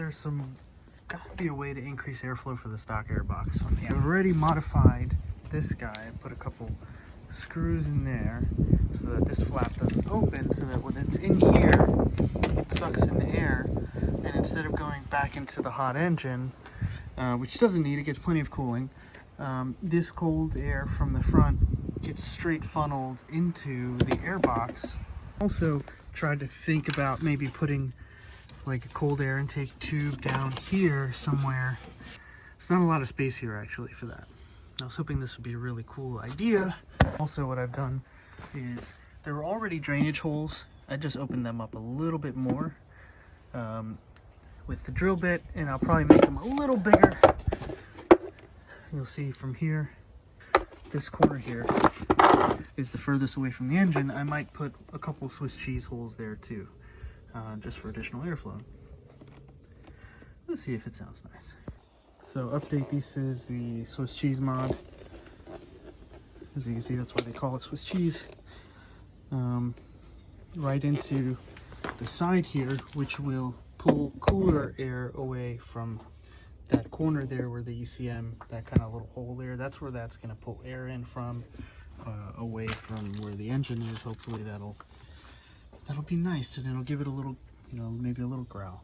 there's gotta be a way to increase airflow for the stock airbox. I've already modified this guy. I put a couple screws in there so that this flap doesn't open, so that when it's in here, it sucks in the air, and instead of going back into the hot engine, which doesn't need it, gets plenty of cooling, this cold air from the front gets straight funneled into the airbox. Also tried to think about maybe putting like a cold air intake tube down here somewhere. It's not a lot of space here actually for that. I was hoping this would be a really cool idea. Also, what I've done is there were already drainage holes. I just opened them up a little bit more with the drill bit, and I'll probably make them a little bigger. You'll see from here, this corner here is the furthest away from the engine. I might put a couple Swiss cheese holes there too, just for additional airflow. Let's see if it sounds nice. So update, this is the Swiss cheese mod. As you can see, that's why they call it Swiss cheese. Right into the side here, which will pull cooler air away from that corner there where the ECM, that kind of little hole there, that's where that's going to pull air in from, away from where the engine is. Hopefully that'll be nice, and it'll give it a little, maybe a little growl.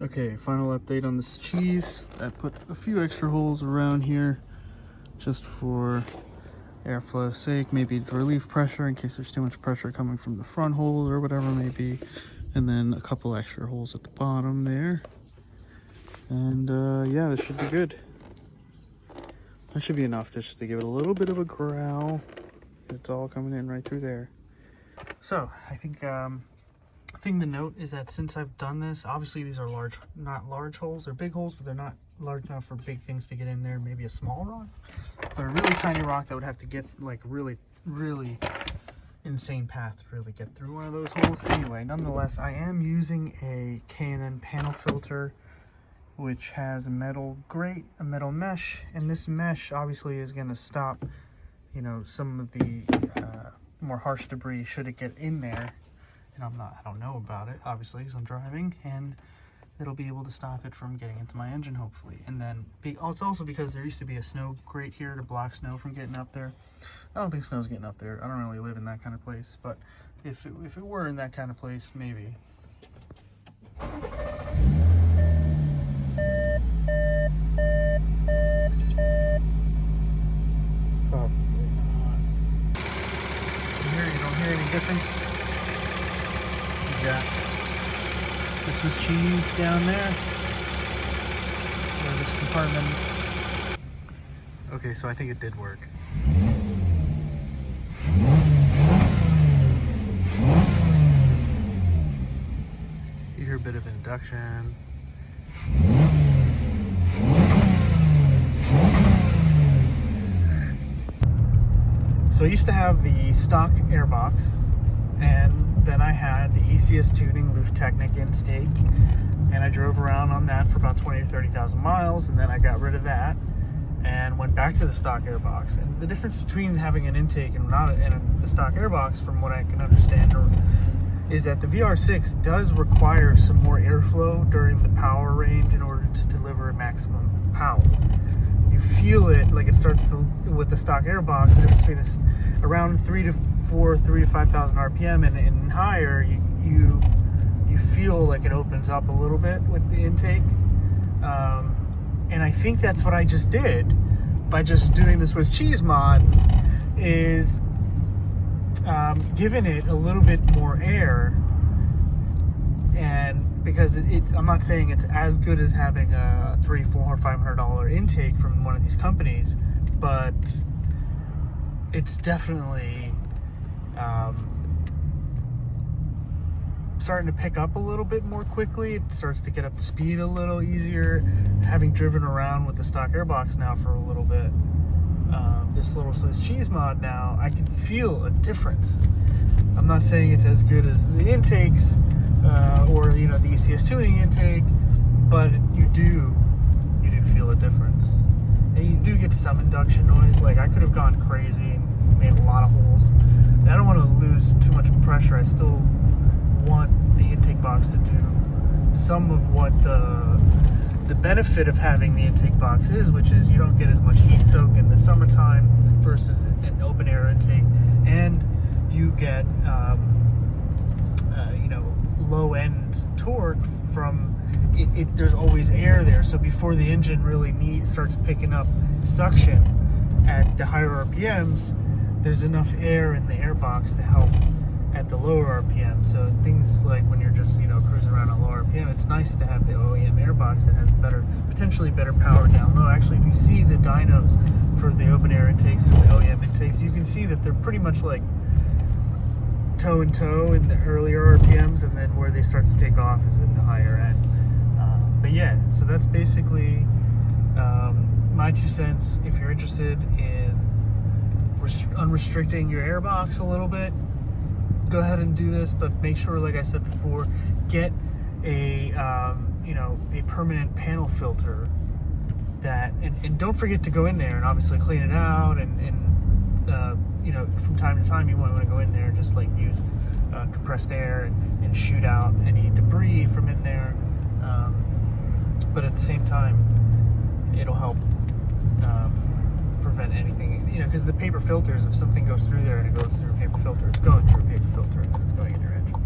Okay, final update on this cheese. I put a few extra holes around here just for airflow's sake, maybe to relieve pressure in case there's too much pressure coming from the front holes or whatever it may be, and then a couple extra holes at the bottom there. And yeah, this should be good. That should be enough just to give it a little bit of a growl. It's all coming in right through there. So I think thing to note is that since I've done this, obviously these are not large holes. They're big holes, but they're not large enough for big things to get in there. Maybe a small rock, but a really tiny rock that would have to get like really insane path to really get through one of those holes. Anyway, nonetheless, I am using a K&N panel filter, which has a metal grate, a metal mesh, and this mesh obviously is going to stop, some of the more harsh debris should it get in there. And I don't know about it, obviously, because I'm driving, and it'll be able to stop it from getting into my engine, hopefully. And then, it's also because there used to be a snow grate here to block snow from getting up there. I don't think snow's getting up there. I don't really live in that kind of place, but if it were in that kind of place, maybe. Probably not. You don't hear any difference? Got the Swiss cheese down there, or this compartment. Okay, so I think it did work. You hear a bit of induction. So I used to have the stock airbox, and then I had the ECS Tuning Lufttechnik intake, and I drove around on that for about 20 or 30,000 miles, and then I got rid of that and went back to the stock airbox. And the difference between having an intake and the stock airbox, from what I can understand, is that the VR6 does require some more airflow during the power range in order to deliver maximum power. You feel it, like it starts to, with the stock airbox, the difference between this around 3 to 5,000 RPM and higher, you feel like it opens up a little bit with the intake. And I think that's what I just did by just doing the Swiss cheese mod, is giving it a little bit more air. And because I'm not saying it's as good as having a $300, $400, $500 intake from one of these companies, but it's definitely starting to pick up a little bit more quickly. It starts to get up to speed a little easier. Having driven around with the stock airbox now for a little bit, this little Swiss cheese mod now, I can feel a difference. I'm not saying it's as good as the intakes, or the ECS tuning intake, but you do feel a difference, and you do get some induction noise. Like, I could have gone crazy and made a lot of holes. And I don't want to lose too much pressure. I still want the intake box to do some of what the benefit of having the intake box is, which is you don't get as much heat soak in the summertime versus an open air intake, and you get low end torque from it. There's always air there, so before the engine really starts picking up suction at the higher RPMs, there's enough air in the airbox to help at the lower RPM. So things like when you're just cruising around at low RPM, it's nice to have the OEM airbox that has potentially better power down low. Actually, if you see the dynos for the open air intakes and the OEM intakes, you can see that they're pretty much like toe and toe in the earlier RPMs, and then where they start to take off is in the higher end. But yeah, so that's basically my 2 cents. If you're interested in unrestricting your airbox a little bit, go ahead and do this, but make sure, like I said before, get a a permanent panel filter that, and don't forget to go in there and obviously clean it out, and from time to time you want to go in there and just like use compressed air and shoot out any debris from in there, but at the same time it'll help prevent anything, because the paper filters, if something goes through there and it goes through a paper filter, it's going through a paper filter and then it's going in your engine.